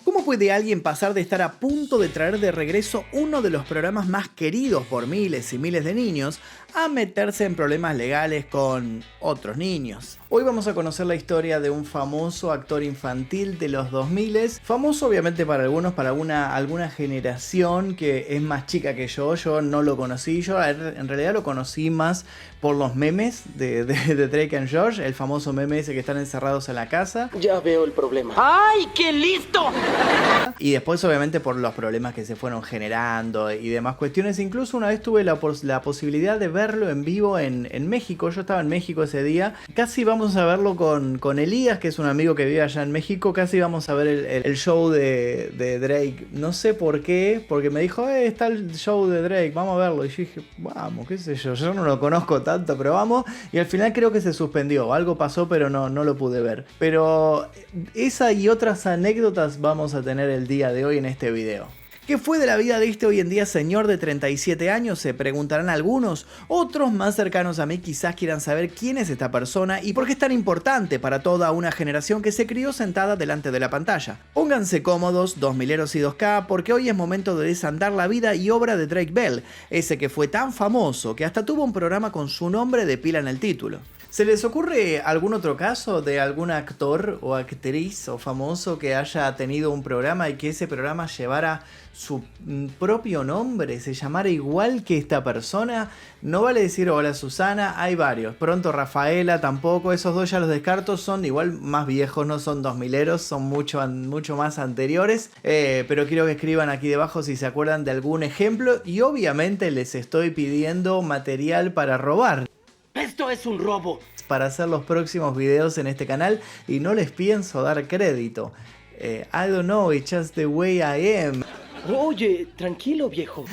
¿Cómo puede alguien pasar de estar a punto de traer de regreso uno de los programas más queridos por miles y miles de niños a meterse en problemas legales con otros niños? Hoy vamos a conocer la historia de un famoso actor infantil de los 2000, famoso obviamente para algunos, para alguna generación que es más chica que yo no lo conocí, yo en realidad lo conocí más por los memes de Drake and Josh, el famoso meme ese que están encerrados en la casa. Ya veo el problema. ¡Ay, qué listo! Y después obviamente por los problemas que se fueron generando y demás cuestiones. Incluso una vez tuve la posibilidad de verlo en vivo en México. Yo estaba en México ese día. Casi vamos a verlo con Elías, que es un amigo que vive allá en México. Casi vamos a ver el show de Drake. No sé por qué, porque me dijo, está el show de Drake, vamos a verlo. Y yo dije, vamos, qué sé yo no lo conozco tanto, pero vamos. Y al final creo que se suspendió. Algo pasó, pero no lo pude ver. Pero esa y otras anécdotas vamos a tener el día de hoy en este video. ¿Qué fue de la vida de este hoy en día señor de 37 años? Se preguntarán algunos. Otros más cercanos a mí quizás quieran saber quién es esta persona y por qué es tan importante para toda una generación que se crió sentada delante de la pantalla. Pónganse cómodos, 2000eros y 2K, porque hoy es momento de desandar la vida y obra de Drake Bell, ese que fue tan famoso que hasta tuvo un programa con su nombre de pila en el título. ¿Se les ocurre algún otro caso de algún actor o actriz o famoso que haya tenido un programa y que ese programa llevara su propio nombre, se llamara igual que esta persona? No vale decir hola Susana, hay varios. Pronto Rafaela tampoco, esos dos ya los descarto, son igual más viejos, no son 2000eros, son mucho más anteriores. Pero quiero que escriban aquí debajo si se acuerdan de algún ejemplo y obviamente les estoy pidiendo material para robar. ¡Esto es un robo! Para hacer los próximos videos en este canal y no les pienso dar crédito. I don't know, it's just the way I am. Oye, tranquilo, viejo.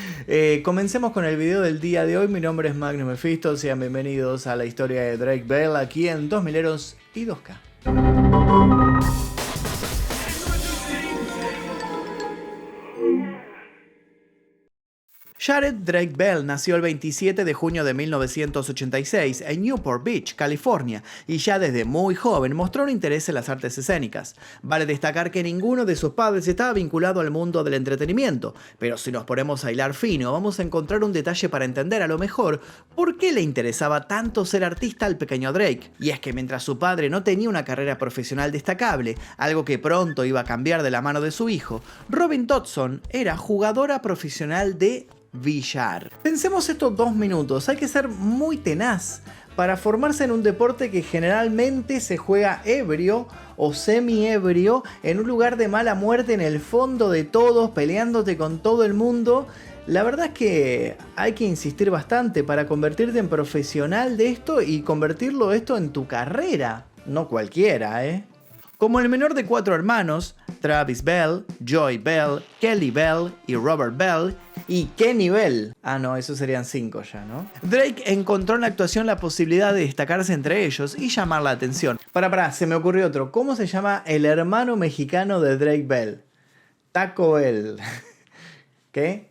Comencemos con el video del día de hoy. Mi nombre es Magnum Mephisto. Sean bienvenidos a la historia de Drake Bell aquí en 2000eros y 2K. Jared Drake Bell nació el 27 de junio de 1986 en Newport Beach, California, y ya desde muy joven mostró un interés en las artes escénicas. Vale destacar que ninguno de sus padres estaba vinculado al mundo del entretenimiento, pero si nos ponemos a hilar fino, vamos a encontrar un detalle para entender a lo mejor por qué le interesaba tanto ser artista al pequeño Drake. Y es que mientras su padre no tenía una carrera profesional destacable, algo que pronto iba a cambiar de la mano de su hijo, Robin Dodson era jugadora profesional de billar. Pensemos estos 2 minutos, hay que ser muy tenaz para formarse en un deporte que generalmente se juega ebrio o semi-ebrio en un lugar de mala muerte en el fondo de todos, peleándote con todo el mundo. La verdad es que hay que insistir bastante para convertirte en profesional de esto y convertirlo esto en tu carrera. No cualquiera, Como el menor de 4 hermanos, Travis Bell, Joy Bell, Kelly Bell y Robert Bell, y Kenny Bell. Ah, no, esos serían 5 ya, ¿no? Drake encontró en la actuación la posibilidad de destacarse entre ellos y llamar la atención. Se me ocurrió otro. ¿Cómo se llama el hermano mexicano de Drake Bell? Taco Bell. ¿Qué?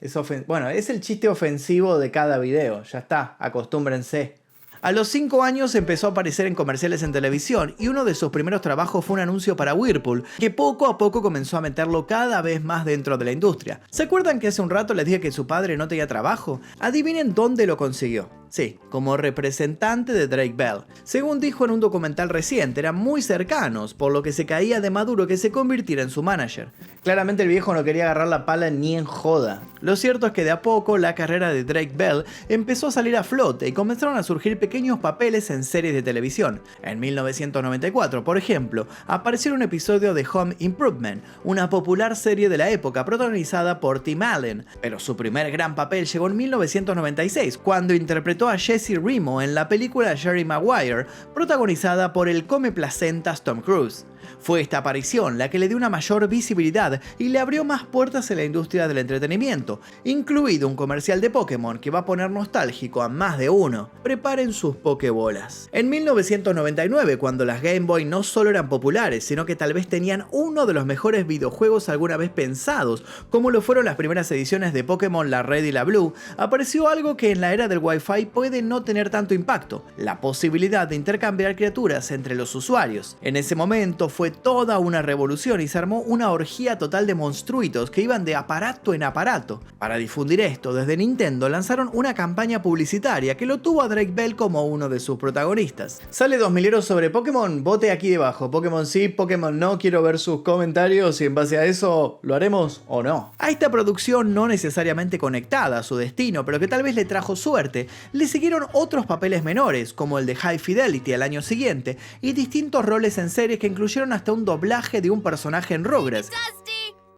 Bueno, es el chiste ofensivo de cada video. Ya está, acostúmbrense. A los 5 años empezó a aparecer en comerciales en televisión y uno de sus primeros trabajos fue un anuncio para Whirlpool, que poco a poco comenzó a meterlo cada vez más dentro de la industria. ¿Se acuerdan que hace un rato les dije que su padre no tenía trabajo? Adivinen dónde lo consiguió. Sí, como representante de Drake Bell. Según dijo en un documental reciente, eran muy cercanos, por lo que se caía de maduro que se convirtiera en su manager. Claramente el viejo no quería agarrar la pala ni en joda. Lo cierto es que de a poco la carrera de Drake Bell empezó a salir a flote y comenzaron a surgir pequeños papeles en series de televisión. En 1994, por ejemplo, apareció un episodio de Home Improvement, una popular serie de la época protagonizada por Tim Allen. Pero su primer gran papel llegó en 1996, cuando interpretó a Jesse Remo en la película Jerry Maguire, protagonizada por el come placentas Tom Cruise. Fue esta aparición la que le dio una mayor visibilidad y le abrió más puertas en la industria del entretenimiento, incluido un comercial de Pokémon que va a poner nostálgico a más de uno. Preparen sus Pokébolas. En 1999, cuando las Game Boy no solo eran populares, sino que tal vez tenían uno de los mejores videojuegos alguna vez pensados, como lo fueron las primeras ediciones de Pokémon la Red y la Blue, apareció algo que en la era del Wi-Fi puede no tener tanto impacto: la posibilidad de intercambiar criaturas entre los usuarios. En ese momento fue toda una revolución y se armó una orgía total de monstruitos que iban de aparato en aparato. Para difundir esto, desde Nintendo lanzaron una campaña publicitaria que lo tuvo a Drake Bell como uno de sus protagonistas. Sale 2000 sobre Pokémon, vote aquí debajo. Pokémon sí, Pokémon no, quiero ver sus comentarios y en base a eso, ¿lo haremos o no? A esta producción no necesariamente conectada a su destino, pero que tal vez le trajo suerte, le siguieron otros papeles menores, como el de High Fidelity al año siguiente, y distintos roles en series que incluyeron hasta un doblaje de un personaje en Rugrats.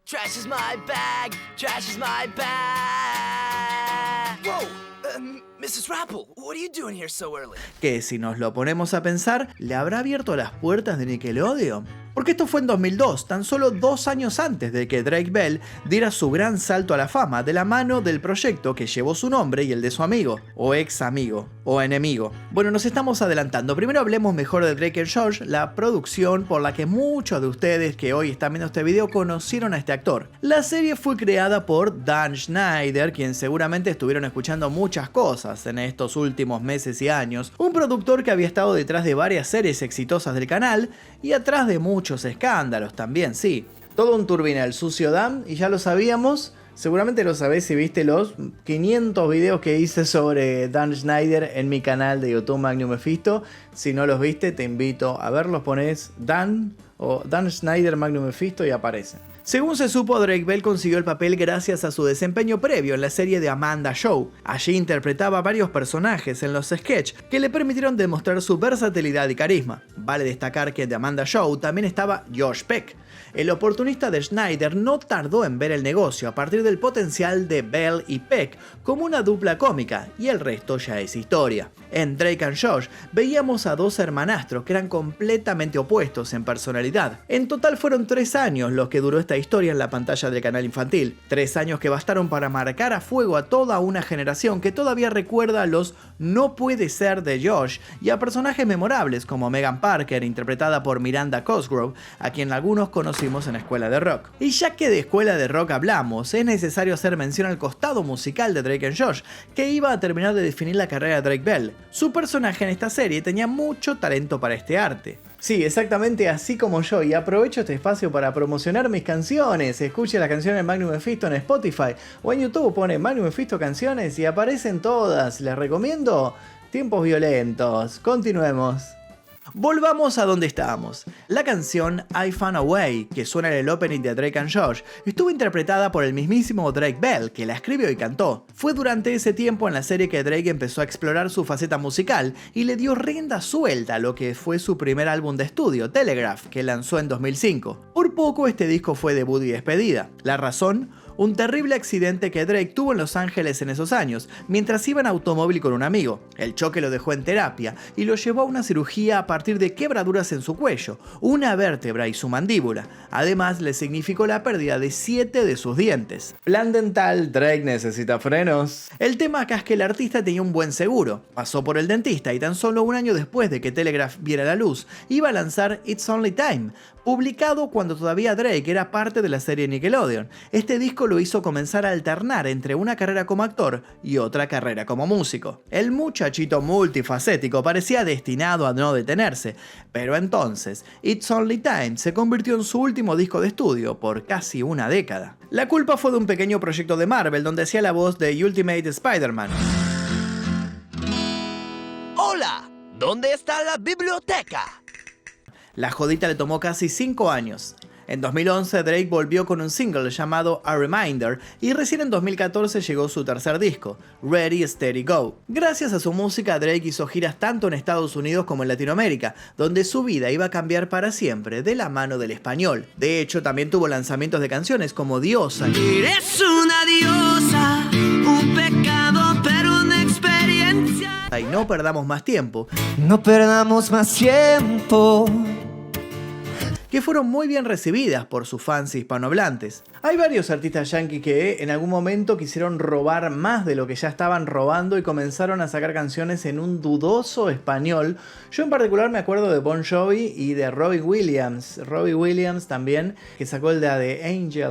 Trash is my bag, trash is my bag. Whoa, Mrs. Rappel, what are you doing here so early? Que si nos lo ponemos a pensar, ¿le habrá abierto las puertas de Nickelodeon? Porque esto fue en 2002, tan solo 2 años antes de que Drake Bell diera su gran salto a la fama de la mano del proyecto que llevó su nombre y el de su amigo, o ex amigo, o enemigo. Bueno, nos estamos adelantando. Primero hablemos mejor de Drake and Josh, la producción por la que muchos de ustedes que hoy están viendo este video conocieron a este actor. La serie fue creada por Dan Schneider, quien seguramente estuvieron escuchando muchas cosas en estos últimos meses y años. Un productor que había estado detrás de varias series exitosas del canal y atrás de muchos escándalos también, sí. Todo un turbinal sucio Dan, y ya lo sabíamos. Seguramente lo sabés si viste los 500 videos que hice sobre Dan Schneider en mi canal de YouTube Magnum Mephisto. Si no los viste, te invito a verlos. Pones Dan o Dan Schneider Magnum Mephisto y aparecen. Según se supo, Drake Bell consiguió el papel gracias a su desempeño previo en la serie de Amanda Show. Allí interpretaba varios personajes en los sketches que le permitieron demostrar su versatilidad y carisma. Vale destacar que en The Amanda Show también estaba Josh Peck. El oportunista de Schneider no tardó en ver el negocio a partir del potencial de Bell y Peck como una dupla cómica, y el resto ya es historia. En Drake and Josh veíamos a dos hermanastros que eran completamente opuestos en personalidad. En total fueron 3 años los que duró esta historia en la pantalla del canal infantil. 3 años que bastaron para marcar a fuego a toda una generación que todavía recuerda a los no puede ser de Josh y a personajes memorables como Megan Parker, interpretada por Miranda Cosgrove, a quien algunos conocimos en Escuela de Rock. Y ya que de Escuela de Rock hablamos, es necesario hacer mención al costado musical de Drake and Josh, que iba a terminar de definir la carrera de Drake Bell. Su personaje en esta serie tenía mucho talento para este arte. Sí, exactamente así como yo, y aprovecho este espacio para promocionar mis canciones. Escuche las canciones de Magnum Mephisto en Spotify o en YouTube, pone Magnum Mephisto canciones y aparecen todas. Les recomiendo Tiempos Violentos. Continuemos. Volvamos a donde estábamos. La canción I Found a Way, que suena en el opening de Drake and Josh, estuvo interpretada por el mismísimo Drake Bell, que la escribió y cantó. Fue durante ese tiempo en la serie que Drake empezó a explorar su faceta musical y le dio rienda suelta a lo que fue su primer álbum de estudio, Telegraph, que lanzó en 2005. Por poco este disco fue debut y despedida. La razón: un terrible accidente que Drake tuvo en Los Ángeles en esos años, mientras iba en automóvil con un amigo. El choque lo dejó en terapia y lo llevó a una cirugía a partir de quebraduras en su cuello, una vértebra y su mandíbula. Además, le significó la pérdida de 7 de sus dientes. Plan dental, Drake necesita frenos. El tema acá es que el artista tenía un buen seguro. Pasó por el dentista y tan solo un año después de que Telegraph viera la luz, iba a lanzar It's Only Time, publicado cuando todavía Drake era parte de la serie Nickelodeon. Este disco lo hizo comenzar a alternar entre una carrera como actor y otra carrera como músico. El muchachito multifacético parecía destinado a no detenerse, pero entonces It's Only Time se convirtió en su último disco de estudio por casi una década. La culpa fue de un pequeño proyecto de Marvel donde hacía la voz de Ultimate Spider-Man. Hola, ¿dónde está la biblioteca? La jodita le tomó casi 5 años. En 2011 Drake volvió con un single llamado A Reminder y recién en 2014 llegó su tercer disco, Ready Steady Go. Gracias a su música, Drake hizo giras tanto en Estados Unidos como en Latinoamérica, donde su vida iba a cambiar para siempre de la mano del español. De hecho, también tuvo lanzamientos de canciones como Diosa. Eres una diosa, un pecado pero una experiencia. Y No Perdamos Más Tiempo, No perdamos más tiempo, que fueron muy bien recibidas por sus fans hispanohablantes. Hay varios artistas yankees que en algún momento quisieron robar más de lo que ya estaban robando y comenzaron a sacar canciones en un dudoso español. Yo en particular me acuerdo de Bon Jovi y de Robbie Williams. Robbie Williams también, que sacó el de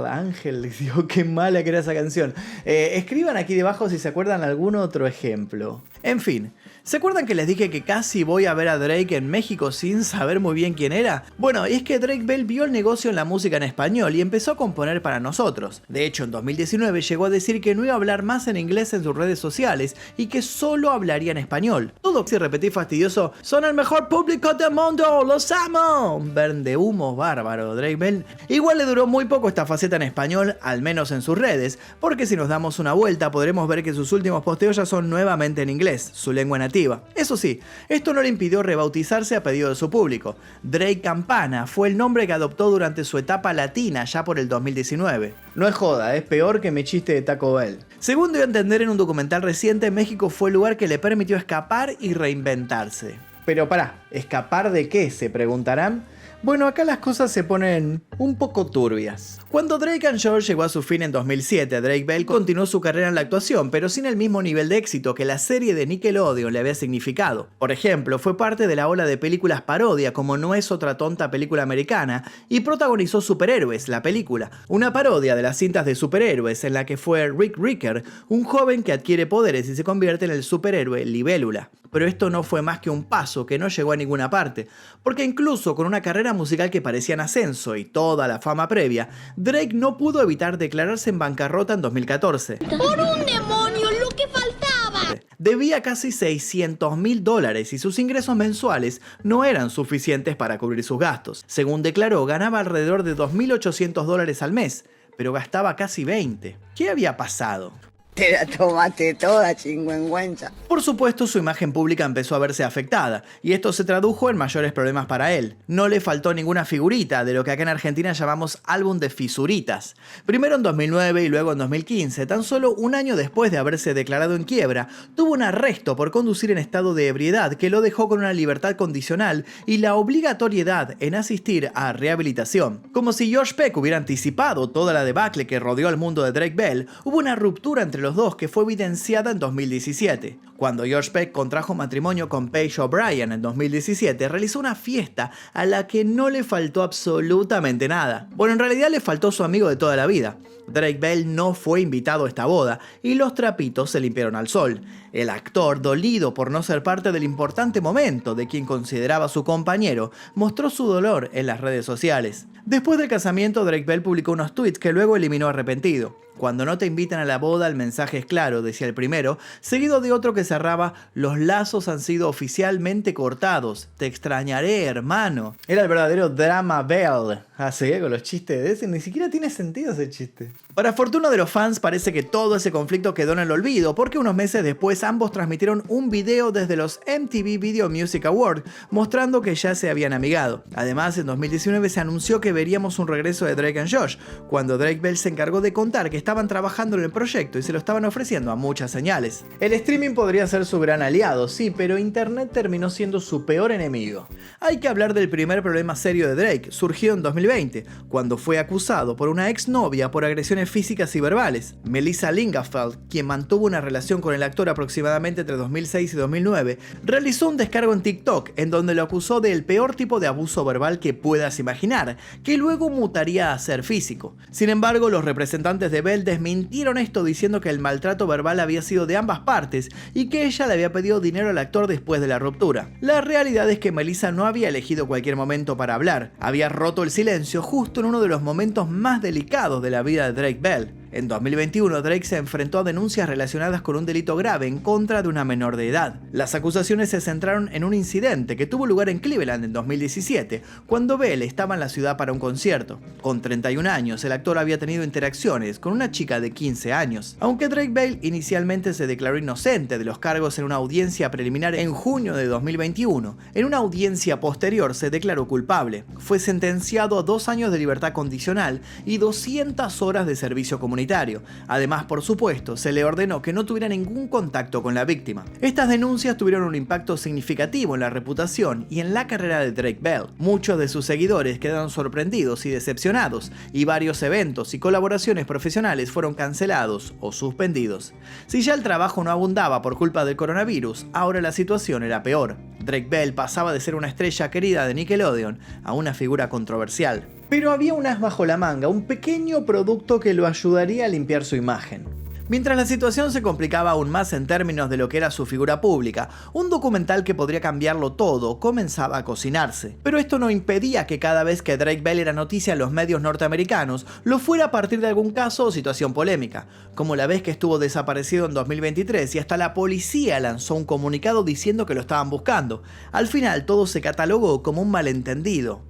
Ángel. Dios, qué mala que era esa canción. Escriban aquí debajo si se acuerdan algún otro ejemplo. En fin, ¿Se acuerdan que les dije que casi voy a ver a Drake en México sin saber muy bien quién era? Bueno, es que Drake Bell vio el negocio en la música en español y empezó a componer para nosotros. De hecho, en 2019 llegó a decir que no iba a hablar más en inglés en sus redes sociales y que solo hablaría en español. Todo si repetí fastidioso, son el mejor público del mundo, los amo. Verde humo bárbaro, Drake Bell. Igual le duró muy poco esta faceta en español, al menos en sus redes, porque si nos damos una vuelta podremos ver que sus últimos posteos ya son nuevamente en inglés, su lengua nativa. Eso sí, esto no le impidió rebautizarse a pedido de su público. Drake Campana fue el nombre que adoptó durante su etapa latina ya por el 2019. No es joda, es peor que mi chiste de Taco Bell. Según dio a entender en un documental reciente, México fue el lugar que le permitió escapar y reinventarse. Pero pará, ¿escapar de qué? Se preguntarán. Bueno, acá las cosas se ponen un poco turbias. Cuando Drake and Josh llegó a su fin en 2007, Drake Bell continuó su carrera en la actuación, pero sin el mismo nivel de éxito que la serie de Nickelodeon le había significado. Por ejemplo, fue parte de la ola de películas parodia como No es otra tonta película americana y protagonizó Superhéroes, la película, una parodia de las cintas de superhéroes en la que fue Rick Ricker, un joven que adquiere poderes y se convierte en el superhéroe Libélula. Pero esto no fue más que un paso que no llegó a ninguna parte, porque incluso con una carrera musical que parecía en ascenso y toda la fama previa, Drake no pudo evitar declararse en bancarrota en 2014. ¡Por un demonio, lo que faltaba! Debía casi $600.000 y sus ingresos mensuales no eran suficientes para cubrir sus gastos. Según declaró, ganaba alrededor de $2.800 al mes, pero gastaba casi 20. ¿Qué había pasado? Te la tomaste toda, chingüengüenza. Por supuesto, su imagen pública empezó a verse afectada, y esto se tradujo en mayores problemas para él. No le faltó ninguna figurita, de lo que acá en Argentina llamamos álbum de fisuritas. Primero en 2009 y luego en 2015, tan solo un año después de haberse declarado en quiebra, tuvo un arresto por conducir en estado de ebriedad que lo dejó con una libertad condicional y la obligatoriedad en asistir a rehabilitación. Como si Josh Peck hubiera anticipado toda la debacle que rodeó al mundo de Drake Bell, hubo una ruptura entre los dos que fue evidenciada en 2017. Cuando Josh Peck contrajo matrimonio con Paige O'Brien en 2017, realizó una fiesta a la que no le faltó absolutamente nada. Bueno, en realidad le faltó su amigo de toda la vida. Drake Bell no fue invitado a esta boda y los trapitos se limpiaron al sol. El actor, dolido por no ser parte del importante momento de quien consideraba su compañero, mostró su dolor en las redes sociales. Después del casamiento, Drake Bell publicó unos tweets que luego eliminó arrepentido. Cuando no te invitan a la boda, el mensaje es claro, decía el primero, seguido de otro que cerraba: los lazos han sido oficialmente cortados. Te extrañaré, hermano. Era el verdadero drama Bell. Seguía con los chistes de ese, ni siquiera tiene sentido ese chiste. Para fortuna de los fans, parece que todo ese conflicto quedó en el olvido, porque unos meses después ambos transmitieron un video desde los MTV Video Music Awards mostrando que ya se habían amigado. Además, en 2019 se anunció que veríamos un regreso de Drake and Josh, cuando Drake Bell se encargó de contar que estaban trabajando en el proyecto y se lo estaban ofreciendo a muchas señales. El streaming podría ser su gran aliado, sí, pero internet terminó siendo su peor enemigo. Hay que hablar del primer problema serio de Drake, surgido en 2020, cuando fue acusado por una exnovia por agresiones físicas y verbales. Melissa Lingafeld, quien mantuvo una relación con el actor aproximadamente entre 2006 y 2009, realizó un descargo en TikTok en donde lo acusó del peor tipo de abuso verbal que puedas imaginar, que luego mutaría a ser físico. Sin embargo, los representantes de Bell desmintieron esto diciendo que el maltrato verbal había sido de ambas partes y que ella le había pedido dinero al actor después de la ruptura. La realidad es que Melissa no había elegido cualquier momento para hablar, había roto el silencio justo en uno de los momentos más delicados de la vida de Drake Bell. En 2021, Drake se enfrentó a denuncias relacionadas con un delito grave en contra de una menor de edad. Las acusaciones se centraron en un incidente que tuvo lugar en Cleveland en 2017, cuando Bell estaba en la ciudad para un concierto. Con 31 años, el actor había tenido interacciones con una chica de 15 años. Aunque Drake Bell inicialmente se declaró inocente de los cargos en una audiencia preliminar en junio de 2021, en una audiencia posterior se declaró culpable. Fue sentenciado a 2 años de libertad condicional y 200 horas de servicio comunitario. Además, por supuesto, se le ordenó que no tuviera ningún contacto con la víctima. Estas denuncias tuvieron un impacto significativo en la reputación y en la carrera de Drake Bell. Muchos de sus seguidores quedaron sorprendidos y decepcionados, y varios eventos y colaboraciones profesionales fueron cancelados o suspendidos. Si ya el trabajo no abundaba por culpa del coronavirus, ahora la situación era peor. Drake Bell pasaba de ser una estrella querida de Nickelodeon a una figura controversial. Pero había un as bajo la manga, un pequeño producto que lo ayudaría a limpiar su imagen. Mientras la situación se complicaba aún más en términos de lo que era su figura pública, un documental que podría cambiarlo todo comenzaba a cocinarse. Pero esto no impedía que cada vez que Drake Bell era noticia en los medios norteamericanos, lo fuera a partir de algún caso o situación polémica, como la vez que estuvo desaparecido en 2023 y hasta la policía lanzó un comunicado diciendo que lo estaban buscando. Al final todo se catalogó como un malentendido.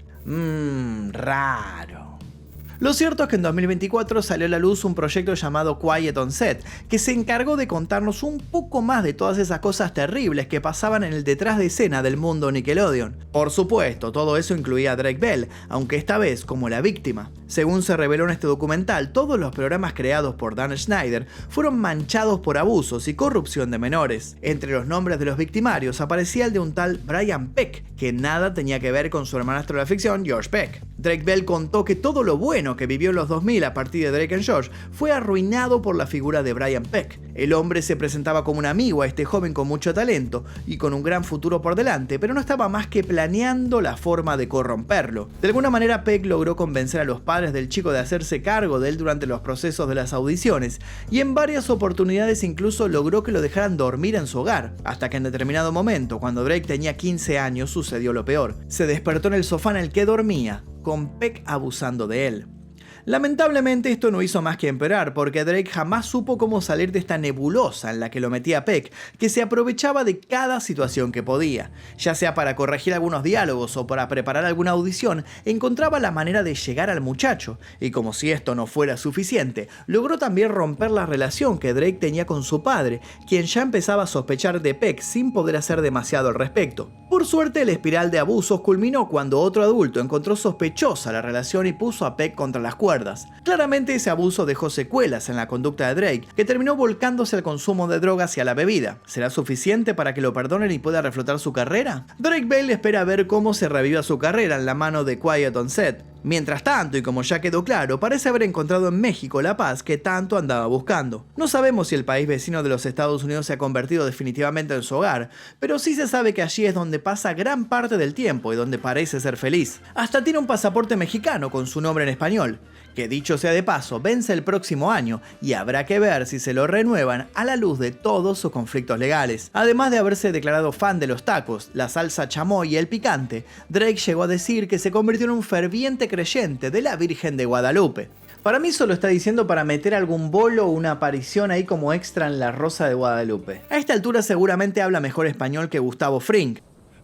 Raro. Lo cierto es que en 2024 salió a la luz un proyecto llamado Quiet on Set, que se encargó de contarnos un poco más de todas esas cosas terribles que pasaban en el detrás de escena del mundo Nickelodeon. Por supuesto, todo eso incluía a Drake Bell, aunque esta vez como la víctima. Según se reveló en este documental, todos los programas creados por Dan Schneider fueron manchados por abusos y corrupción de menores. Entre los nombres de los victimarios aparecía el de un tal Brian Peck, que nada tenía que ver con su hermanastro de la ficción, George Peck. Drake Bell contó que todo lo bueno que vivió en los 2000 a partir de Drake and Josh fue arruinado por la figura de Brian Peck. El hombre se presentaba como un amigo a este joven con mucho talento y con un gran futuro por delante, pero no estaba más que planeando la forma de corromperlo. De alguna manera Peck logró convencer a los padres del chico de hacerse cargo de él durante los procesos de las audiciones y en varias oportunidades incluso logró que lo dejaran dormir en su hogar, hasta que en determinado momento, cuando Drake tenía 15 años, sucedió lo peor. Se despertó en el sofá en el que dormía, con Peck abusando de él. Lamentablemente esto no hizo más que empeorar, porque Drake jamás supo cómo salir de esta nebulosa en la que lo metía Peck, que se aprovechaba de cada situación que podía. Ya sea para corregir algunos diálogos o para preparar alguna audición, encontraba la manera de llegar al muchacho, y como si esto no fuera suficiente, logró también romper la relación que Drake tenía con su padre, quien ya empezaba a sospechar de Peck sin poder hacer demasiado al respecto. Por suerte, la espiral de abusos culminó cuando otro adulto encontró sospechosa la relación y puso a Peck contra las cuerdas. Claramente ese abuso dejó secuelas en la conducta de Drake, que terminó volcándose al consumo de drogas y a la bebida. ¿Será suficiente para que lo perdonen y pueda reflotar su carrera? Drake Bell espera ver cómo se reviva su carrera en la mano de Quiet on Set. Mientras tanto, y como ya quedó claro, parece haber encontrado en México la paz que tanto andaba buscando. No sabemos si el país vecino de los Estados Unidos se ha convertido definitivamente en su hogar, pero sí se sabe que allí es donde pasa gran parte del tiempo y donde parece ser feliz. Hasta tiene un pasaporte mexicano con su nombre en español, que dicho sea de paso, vence el próximo año y habrá que ver si se lo renuevan a la luz de todos sus conflictos legales. Además de haberse declarado fan de los tacos, la salsa chamoy y el picante, Drake llegó a decir que se convirtió en un ferviente creyente de la Virgen de Guadalupe. Para mí eso lo está diciendo para meter algún bolo o una aparición ahí como extra en La Rosa de Guadalupe. A esta altura seguramente habla mejor español que Gustavo Fring.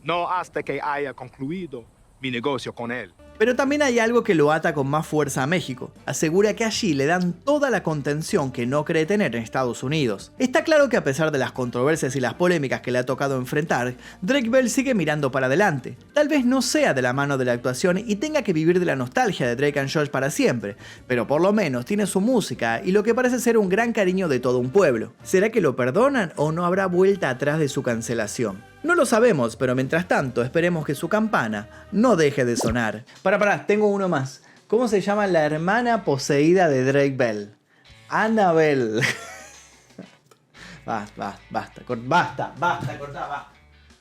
No hasta que haya concluido mi negocio con él. Pero también hay algo que lo ata con más fuerza a México. Asegura que allí le dan toda la contención que no cree tener en Estados Unidos. Está claro que a pesar de las controversias y las polémicas que le ha tocado enfrentar, Drake Bell sigue mirando para adelante. Tal vez no sea de la mano de la actuación y tenga que vivir de la nostalgia de Drake and Josh para siempre, pero por lo menos tiene su música y lo que parece ser un gran cariño de todo un pueblo. ¿Será que lo perdonan o no habrá vuelta atrás de su cancelación? No lo sabemos, pero mientras tanto esperemos que su campana no deje de sonar. Pará, tengo uno más. ¿Cómo se llama la hermana poseída de Drake Bell? Annabelle. Basta, cortá, basta.